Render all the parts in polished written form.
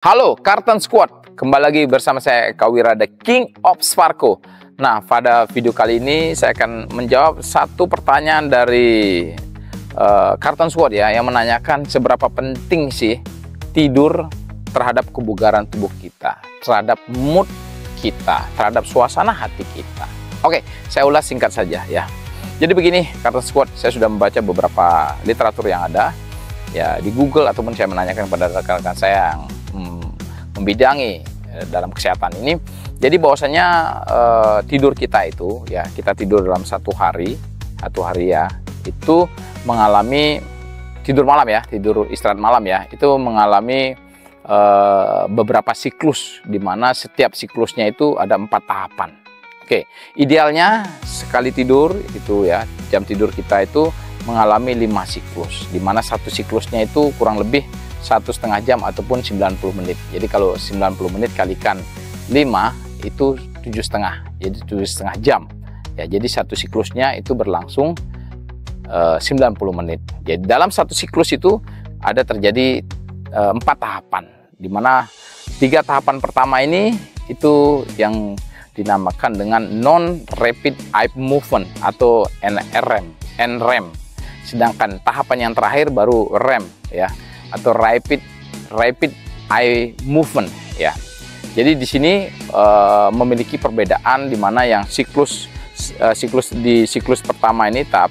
Halo Cartoon Squad, kembali lagi bersama saya Eka Wira, The King of Sparko. Nah, pada video kali ini saya akan menjawab satu pertanyaan dari Cartoon Squad ya, yang menanyakan seberapa penting sih tidur terhadap kebugaran tubuh kita, terhadap mood kita, terhadap suasana hati kita. Oke, saya ulas singkat saja ya. Jadi begini, Cartoon Squad, saya sudah membaca beberapa literatur yang ada ya di Google, ataupun saya menanyakan kepada rekan-rekan saya yang membidangi dalam kesehatan ini. Jadi bahwasanya tidur kita itu ya, kita tidur dalam satu hari ya, itu mengalami tidur malam ya, tidur istirahat malam ya, itu mengalami beberapa siklus, di mana setiap siklusnya itu ada 4 tahapan. Oke, idealnya sekali tidur itu ya, jam tidur kita itu mengalami 5 siklus, di mana satu siklusnya itu kurang lebih 1,5 jam ataupun 90 menit. Jadi kalau 90 menit kalikan 5 itu 7,5, jadi 7,5 jam ya. Jadi satu siklusnya itu berlangsung 90 menit. Jadi dalam satu siklus itu ada terjadi 4 tahapan, di mana 3 tahapan pertama ini itu yang dinamakan dengan non rapid eye movement atau NREM. Sedangkan tahapan yang terakhir baru REM ya, atau rapid eye movement ya. Jadi di sini memiliki perbedaan, di mana yang siklus pertama ini, tahap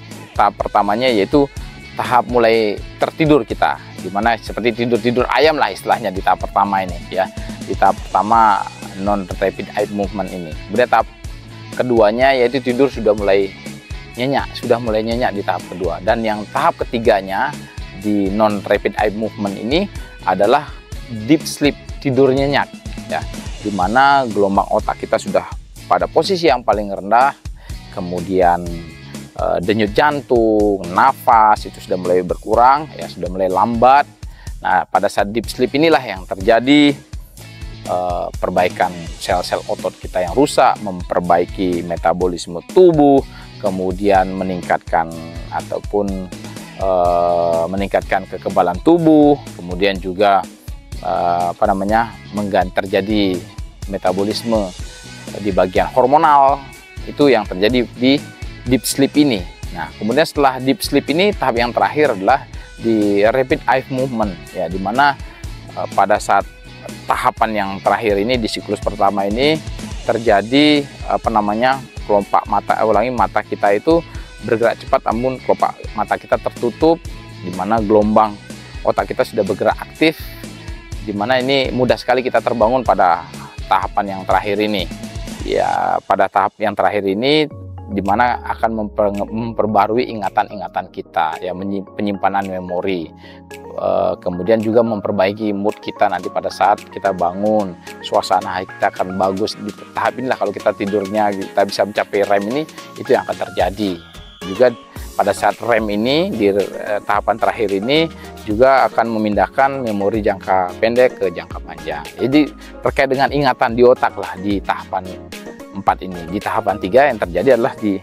pertamanya yaitu tahap mulai tertidur kita, di mana seperti tidur ayam lah istilahnya di tahap pertama ini ya. Di tahap pertama non rapid eye movement ini. Kemudian tahap keduanya yaitu tidur sudah mulai nyenyak di tahap kedua, dan yang tahap ketiganya di non rapid eye movement ini adalah deep sleep, tidur nyenyak ya, di mana gelombang otak kita sudah pada posisi yang paling rendah, kemudian denyut jantung, nafas itu sudah mulai berkurang ya, sudah mulai lambat. Nah, pada saat deep sleep inilah yang terjadi perbaikan sel-sel otot kita yang rusak, memperbaiki metabolisme tubuh, kemudian meningkatkan kekebalan tubuh, kemudian juga terjadi metabolisme di bagian hormonal, itu yang terjadi di deep sleep ini. Nah, kemudian setelah deep sleep ini, tahap yang terakhir adalah di rapid eye movement ya, di mana pada saat tahapan yang terakhir ini di siklus pertama ini terjadi kelopak mata kita itu bergerak cepat, namun kelopak mata kita tertutup, di mana gelombang otak kita sudah bergerak aktif, di mana ini mudah sekali kita terbangun pada tahapan yang terakhir ini ya. Pada tahap yang terakhir ini, di mana akan memperbarui ingatan-ingatan kita ya, penyimpanan memori, kemudian juga memperbaiki mood kita nanti pada saat kita bangun, suasana kita akan bagus. Di tahap inilah kalau kita tidurnya kita bisa mencapai REM ini, itu yang akan terjadi. Juga pada saat REM ini, di tahapan terakhir ini juga akan memindahkan memori jangka pendek ke jangka panjang. Jadi terkait dengan ingatan di otak lah di tahapan 4 ini. Di tahapan 3 yang terjadi adalah di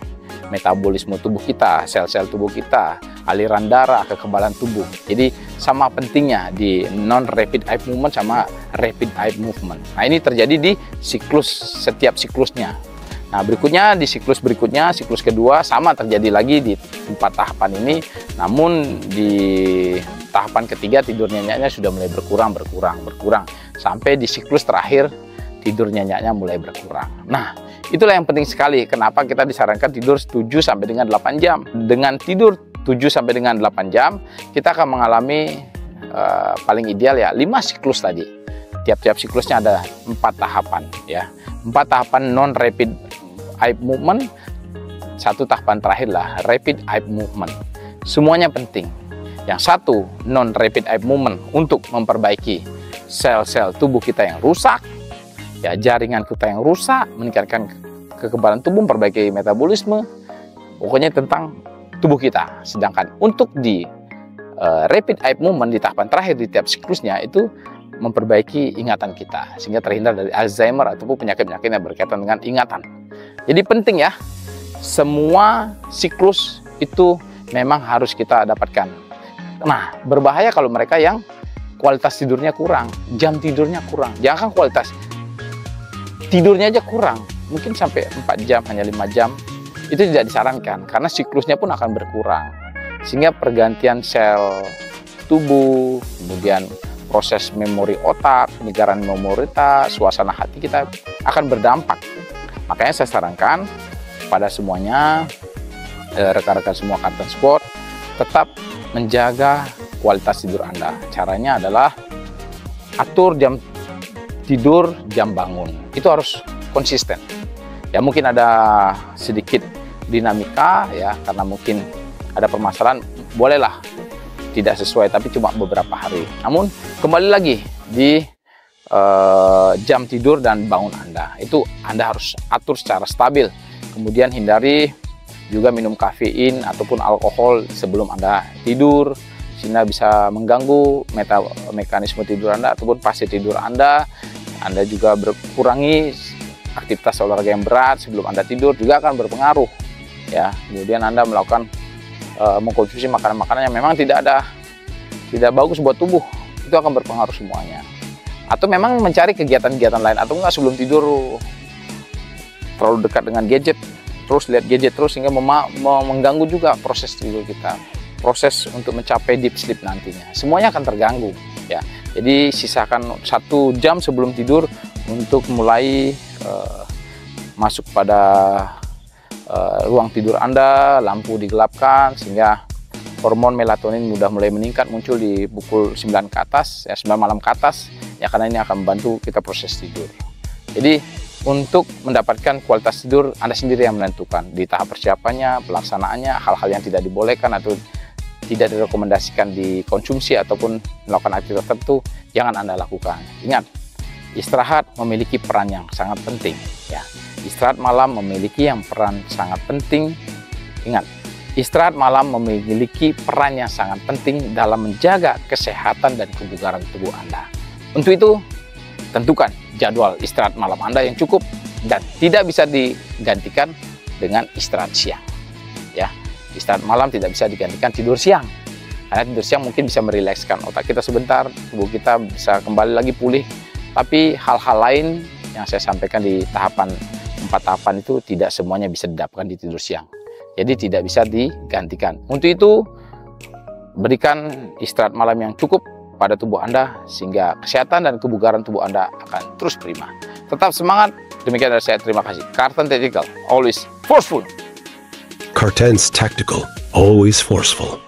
metabolisme tubuh kita, sel-sel tubuh kita, aliran darah, kekebalan tubuh. Jadi sama pentingnya di non rapid eye movement sama rapid eye movement. Nah, ini terjadi di setiap siklusnya. Nah, berikutnya di siklus berikutnya, siklus kedua, sama terjadi lagi di 4 tahapan ini. Namun di tahapan ketiga tidur nyenyaknya sudah mulai berkurang sampai di siklus terakhir tidur nyenyaknya mulai berkurang. Nah, itulah yang penting sekali. Kenapa kita disarankan tidur 7 sampai dengan 8 jam. Dengan tidur 7 sampai dengan 8 jam, kita akan mengalami paling ideal ya 5 siklus tadi. Tiap-tiap siklusnya ada 4 tahapan ya. 4 tahapan non rapid eye movement, 1 tahapan terakhir lah rapid eye movement. Semuanya penting. Yang satu non rapid eye movement untuk memperbaiki sel-sel tubuh kita yang rusak ya, jaringan kita yang rusak, meningkatkan kekebalan tubuh, memperbaiki metabolisme, pokoknya tentang tubuh kita. Sedangkan untuk di rapid eye movement di tahapan terakhir di tiap siklusnya itu memperbaiki ingatan kita, sehingga terhindar dari Alzheimer ataupun penyakit-penyakit yang berkaitan dengan ingatan. Jadi penting ya, semua siklus itu memang harus kita dapatkan. Nah, berbahaya kalau mereka yang kualitas tidurnya kurang, jam tidurnya kurang. Jangan kualitas tidurnya aja kurang, mungkin sampai 4 jam, hanya 5 jam, itu tidak disarankan karena siklusnya pun akan berkurang. Sehingga pergantian sel tubuh, kemudian proses memori otak, penyegaran memori kita, suasana hati kita akan berdampak. Makanya saya sarankan pada semuanya, rekan-rekan semua Karten Sport, tetap menjaga kualitas tidur Anda. Caranya adalah atur jam tidur, jam bangun. Itu harus konsisten. Ya mungkin ada sedikit dinamika ya, karena mungkin ada permasalahan, bolehlah tidak sesuai, tapi cuma beberapa hari. Namun kembali lagi di jam tidur dan bangun Anda. Itu Anda harus atur secara stabil. Kemudian hindari juga minum kafein ataupun alkohol sebelum Anda tidur, sehingga bisa mengganggu mekanisme tidur Anda ataupun fase tidur Anda. Anda juga berkurangi aktivitas olahraga yang berat sebelum Anda tidur, juga akan berpengaruh. Ya, kemudian Anda melakukan mengkonsumsi makanan-makanan yang memang tidak bagus buat tubuh, itu akan berpengaruh semuanya. Atau memang mencari kegiatan-kegiatan lain, atau enggak sebelum tidur terlalu dekat dengan gadget, terus lihat gadget terus, sehingga mengganggu juga proses tidur kita, proses untuk mencapai deep sleep nantinya, semuanya akan terganggu ya. Jadi sisakan 1 jam sebelum tidur untuk mulai masuk pada ruang tidur Anda, lampu digelapkan sehingga hormon melatonin mudah mulai meningkat, muncul di pukul 9 ke atas, ya 9 malam ke atas, ya karena ini akan membantu kita proses tidur. Jadi untuk mendapatkan kualitas tidur Anda sendiri yang menentukan di tahap persiapannya, pelaksanaannya, hal-hal yang tidak dibolehkan atau tidak direkomendasikan dikonsumsi ataupun melakukan aktivitas tertentu, jangan Anda lakukan. Ingat, istirahat memiliki peran yang sangat penting. Ya, istirahat malam memiliki peran sangat penting. Ingat, istirahat malam memiliki peran yang sangat penting dalam menjaga kesehatan dan kebugaran tubuh Anda. Untuk itu, tentukan jadwal istirahat malam Anda yang cukup dan tidak bisa digantikan dengan istirahat siang. Ya, istirahat malam tidak bisa digantikan tidur siang. Karena tidur siang mungkin bisa merilekskan otak kita sebentar, tubuh kita bisa kembali lagi pulih. Tapi hal-hal lain yang saya sampaikan di 4 tahapan itu tidak semuanya bisa didapatkan di tidur siang. Jadi tidak bisa digantikan. Untuk itu, berikan istirahat malam yang cukup pada tubuh Anda sehingga kesehatan dan kebugaran tubuh Anda akan terus prima. Tetap semangat. Demikian dari saya. Terima kasih. Karten Tactical, always forceful. Karten's Tactical, always forceful.